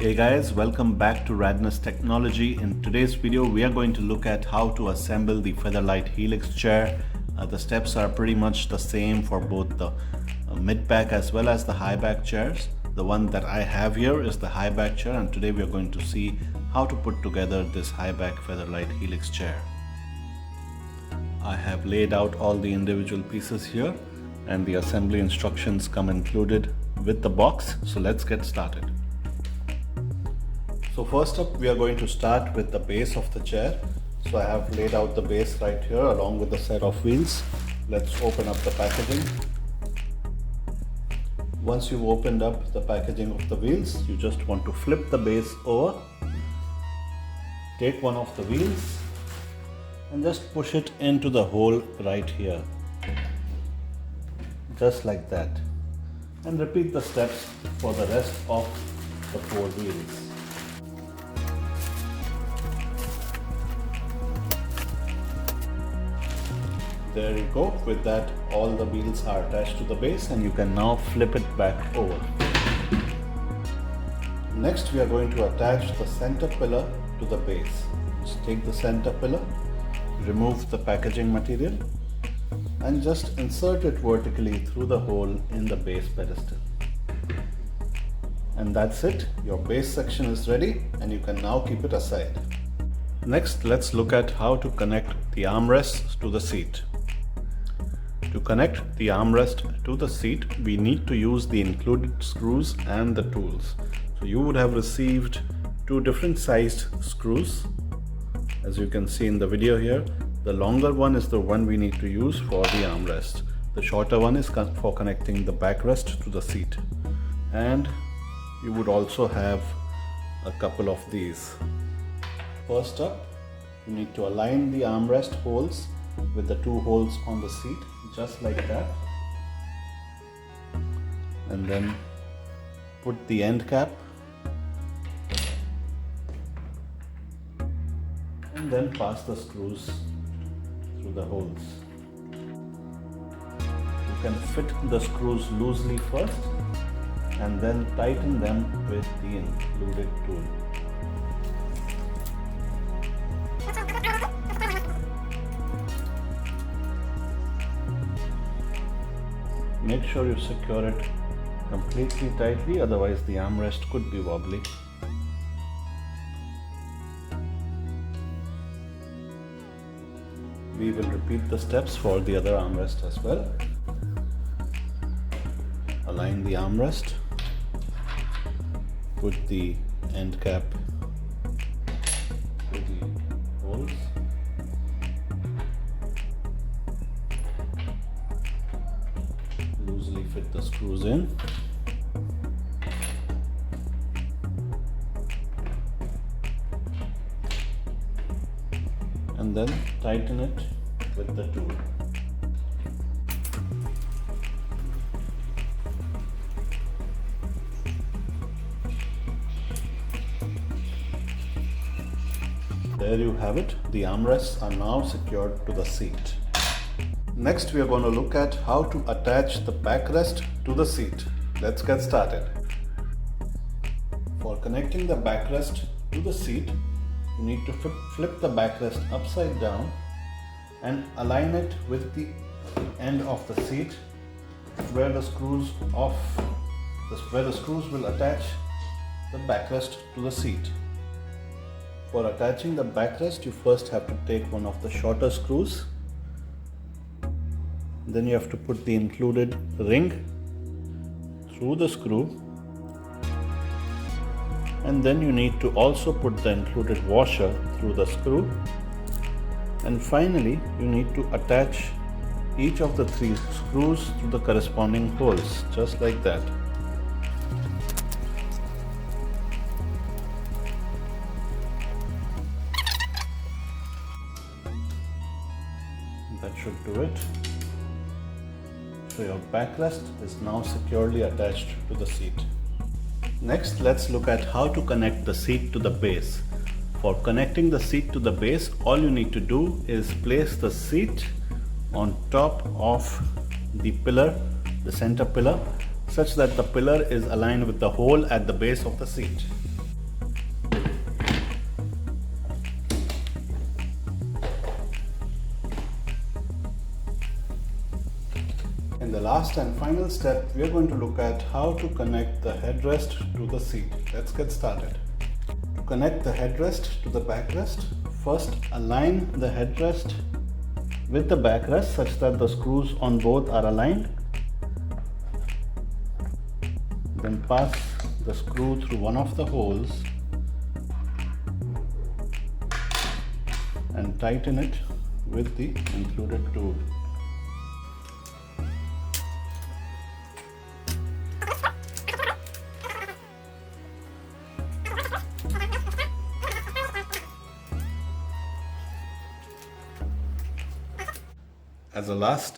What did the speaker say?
Hey guys, welcome back to Radness Technology. In today's video, we are going to look at how to assemble the Featherlite Helix chair. The steps are pretty much the same for both the mid-back as well as the high-back chairs. The one that I have here is the high-back chair, and today we are going to see how to put together this high-back Featherlite Helix chair. I have laid out all the individual pieces here, and the assembly instructions come included with the box. So let's get started. So first up, we are going to start with the base of the chair. So I have laid out the base right here along with the set of wheels. Let's open up the packaging. Once you've opened up the packaging of the wheels, you just want to flip the base over, take one of the wheels and just push it into the hole right here, just like that, and repeat the steps for the rest of the 4 wheels. There you go. With that, all the wheels are attached to the base and you can now flip it back over. Next, we are going to attach the center pillar to the base. Just take the center pillar, remove the packaging material and just insert it vertically through the hole in the base pedestal. And that's it. Your base section is ready and you can now keep it aside. Next, let's look at how to connect the armrests to the seat. To connect the armrest to the seat, we need to use the included screws and the tools. So you would have received 2 different sized screws. As you can see in the video here, the longer one is the one we need to use for the armrest. The shorter one is for connecting the backrest to the seat. And you would also have a couple of these. First up, you need to align the armrest holes with the 2 holes on the seat, just like that, and then put the end cap and then pass the screws through the holes. You can fit the screws loosely first and then tighten them with the included tool. Make sure you secure it completely tightly, otherwise the armrest could be wobbly. We will repeat the steps for the other armrest as well. Align the armrest, put the end cap to the holes, loosely fit the screws in, and then tighten it with the tool. There you have it. The armrests are now secured to the seat. Next, we are going to look at how to attach the backrest to the seat. Let's get started. For connecting the backrest to the seat, you need to flip the backrest upside down and align it with the end of the seat where the screws will attach the backrest to the seat. For attaching the backrest, you first have to take one of the shorter screws. Then you have to put the included ring through the screw, and then you need to also put the included washer through the screw, and finally you need to attach each of the 3 screws to the corresponding holes, just like that. That should do it. So your backrest is now securely attached to the seat. Next, let's look at how to connect the seat to the base. For connecting the seat to the base, all you need to do is place the seat on top of the pillar, the center pillar, such that the pillar is aligned with the hole at the base of the seat. In the last and final step, we are going to look at how to connect the headrest to the seat. Let's get started. To connect the headrest to the backrest, first align the headrest with the backrest such that the screws on both are aligned. Then pass the screw through one of the holes and tighten it with the included tool. As a last